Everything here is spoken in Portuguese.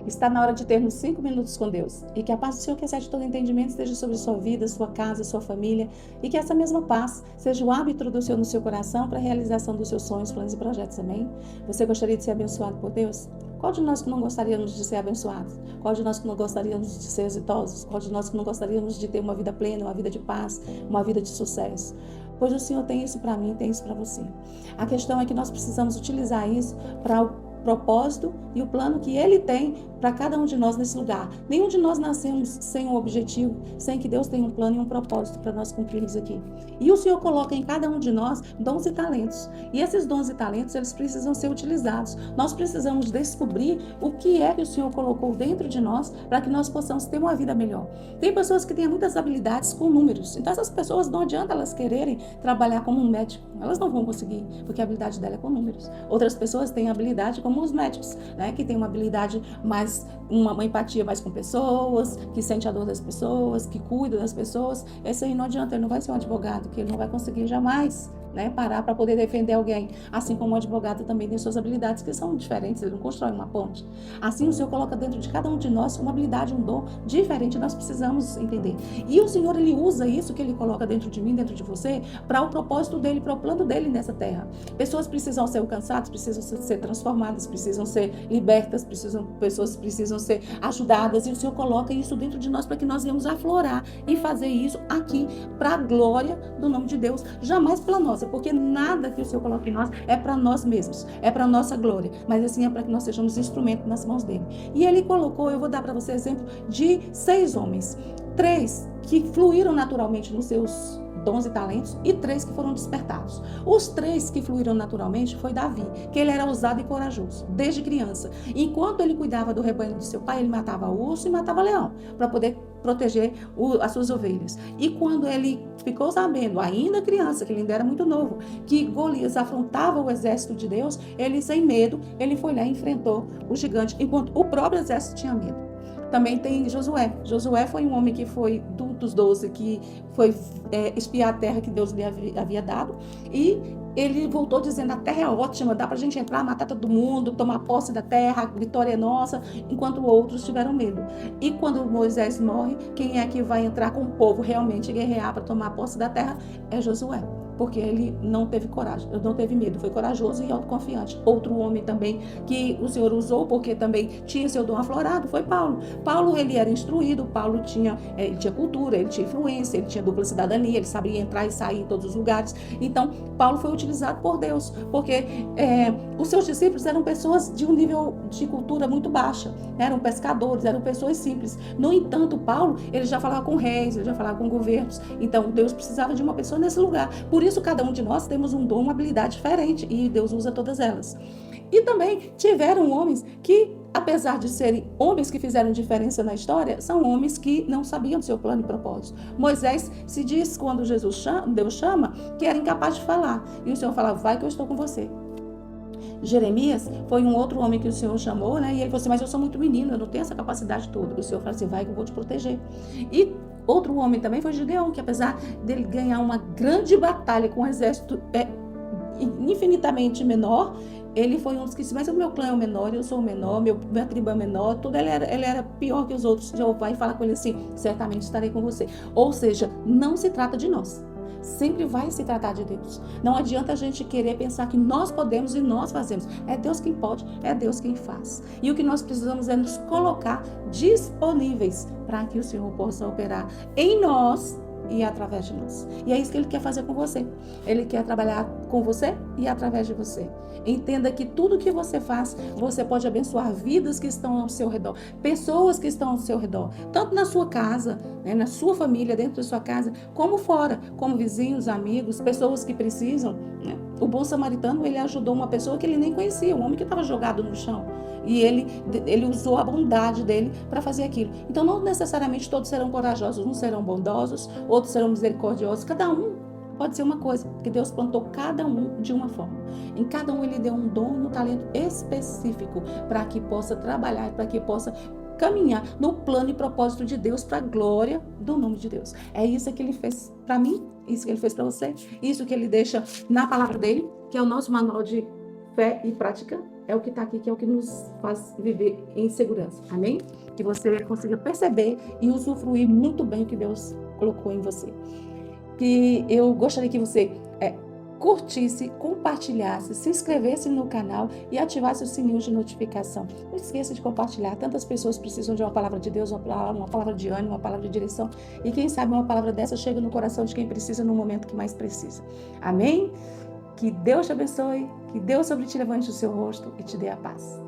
Está na hora de termos 5 minutos com Deus. E que a paz do Senhor, que excede todo entendimento, esteja sobre sua vida, sua casa, sua família. E que essa mesma paz seja o árbitro do Senhor no seu coração para a realização dos seus sonhos, planos e projetos. Amém? Você gostaria de ser abençoado por Deus? Qual de nós que não gostaríamos de ser abençoados? Qual de nós que não gostaríamos de ser exitosos? Qual de nós que não gostaríamos de ter uma vida plena, uma vida de paz, uma vida de sucesso? Pois o Senhor tem isso para mim, tem isso para você. A questão é que nós precisamos utilizar isso para o propósito e o plano que Ele tem para cada um de nós nesse lugar. Nenhum de nós nascemos sem um objetivo, sem que Deus tenha um plano e um propósito para nós cumprirmos aqui. E o Senhor coloca em cada um de nós dons e talentos. E esses dons e talentos, eles precisam ser utilizados. Nós precisamos descobrir o que é que o Senhor colocou dentro de nós para que nós possamos ter uma vida melhor. Tem pessoas que têm muitas habilidades com números. Então essas pessoas, não adianta elas quererem trabalhar como um médico. Elas não vão conseguir, porque a habilidade dela é com números. Outras pessoas têm habilidade como os médicos, né? Que têm uma habilidade mais, uma empatia mais com pessoas, que sente a dor das pessoas, que cuida das pessoas. Esse aí não adianta, ele não vai ser um advogado, que ele não vai conseguir jamais, né, parar para poder defender alguém. Assim como o advogado também tem suas habilidades que são diferentes, ele não constrói uma ponte. Assim o Senhor coloca dentro de cada um de nós uma habilidade, um dom diferente, nós precisamos entender. E o Senhor, Ele usa isso que Ele coloca dentro de mim, dentro de você, para o propósito dEle, para o plano dEle nessa terra. Pessoas precisam ser alcançadas, precisam ser transformadas, precisam ser libertas, pessoas precisam ser ajudadas, e o Senhor coloca isso dentro de nós para que nós venhamos aflorar e fazer isso aqui para a glória do nome de Deus, jamais pela nossa, porque nada que o Senhor coloca em nós é para nós mesmos, é para nossa glória, mas assim é para que nós sejamos instrumento nas mãos dele. E ele colocou, eu vou dar para você exemplo de 6 homens, 3 que fluíram naturalmente nos seus dons e talentos e 3 que foram despertados. Os 3 que fluíram naturalmente foi Davi, que ele era ousado e corajoso desde criança. Enquanto ele cuidava do rebanho de seu pai, ele matava urso e matava leão para poder proteger as suas ovelhas. E quando ele ficou sabendo, ainda criança, que ele ainda era muito novo, que Golias afrontava o exército de Deus, ele sem medo, ele foi lá e enfrentou o gigante, enquanto o próprio exército tinha medo. Também tem Josué. Josué foi um homem que foi dos 12, que foi espiar a terra que Deus lhe havia dado. E ele voltou dizendo, a terra é ótima, dá pra gente entrar, matar todo mundo, tomar posse da terra, a vitória é nossa, enquanto outros tiveram medo. E quando Moisés morre, quem é que vai entrar com o povo realmente guerrear para tomar posse da terra? É Josué. Porque ele não teve coragem, não teve medo, foi corajoso e autoconfiante. Outro homem também que o Senhor usou, porque também tinha seu dom aflorado, foi Paulo. Paulo, ele era instruído, Paulo ele tinha cultura, ele tinha influência, ele tinha dupla cidadania, ele sabia entrar e sair em todos os lugares. Então, Paulo foi utilizado por Deus, porque os seus discípulos eram pessoas de um nível de cultura muito baixa, eram pescadores, eram pessoas simples. No entanto, Paulo, ele já falava com reis, ele já falava com governos. Então, Deus precisava de uma pessoa nesse lugar. Por isso, cada um de nós temos um dom, uma habilidade diferente, e Deus usa todas elas. E também tiveram homens que, apesar de serem homens que fizeram diferença na história, são homens que não sabiam do seu plano e propósito. Moisés se diz, quando Deus chama, que era incapaz de falar. E o Senhor fala, vai que eu estou com você. Jeremias foi um outro homem que o Senhor chamou, né? E ele falou assim, mas eu sou muito menino, eu não tenho essa capacidade toda. O Senhor fala assim, vai que eu vou te proteger. E outro homem também foi Gideão, que apesar dele ganhar uma grande batalha com um exército infinitamente menor, ele foi um dos que disse, mas o meu clã é o menor, eu sou o menor, minha tribo é menor, tudo ele era pior que os outros. Jeová vai falar com ele assim, certamente estarei com você. Ou seja, não se trata de nós. Sempre vai se tratar de Deus. Não adianta a gente querer pensar que nós podemos e nós fazemos. É Deus quem pode, é Deus quem faz. E o que nós precisamos é nos colocar disponíveis para que o Senhor possa operar em nós e através de nós. E é isso que Ele quer fazer com você. Ele quer trabalhar com você e através de você. Entenda que tudo que você faz, você pode abençoar vidas que estão ao seu redor, pessoas que estão ao seu redor, tanto na sua casa, né, na sua família, dentro da sua casa, como fora, como vizinhos, amigos, pessoas que precisam, né? O bom samaritano, ele ajudou uma pessoa que ele nem conhecia, um homem que estava jogado no chão. E ele usou a bondade dele para fazer aquilo. Então, não necessariamente todos serão corajosos, uns serão bondosos, outros serão misericordiosos. Cada um pode ser uma coisa, porque Deus plantou cada um de uma forma. Em cada um ele deu um dom, um talento específico para que possa trabalhar, para que possa caminhar no plano e propósito de Deus para a glória do nome de Deus. É isso que Ele fez para mim, isso que Ele fez para você, isso que Ele deixa na palavra dele, que é o nosso manual de fé e prática. é o que está aqui, que é o que nos faz viver em segurança. Amém? Que você consiga perceber e usufruir muito bem o que Deus colocou em você. Que eu gostaria que você curtisse, compartilhasse, se inscrevesse no canal e ativasse o sininho de notificação. Não esqueça de compartilhar. Tantas pessoas precisam de uma palavra de Deus, uma palavra de ânimo, uma palavra de direção. E quem sabe uma palavra dessa chega no coração de quem precisa no momento que mais precisa. Amém? Que Deus te abençoe, que Deus sobre ti levante o seu rosto e te dê a paz.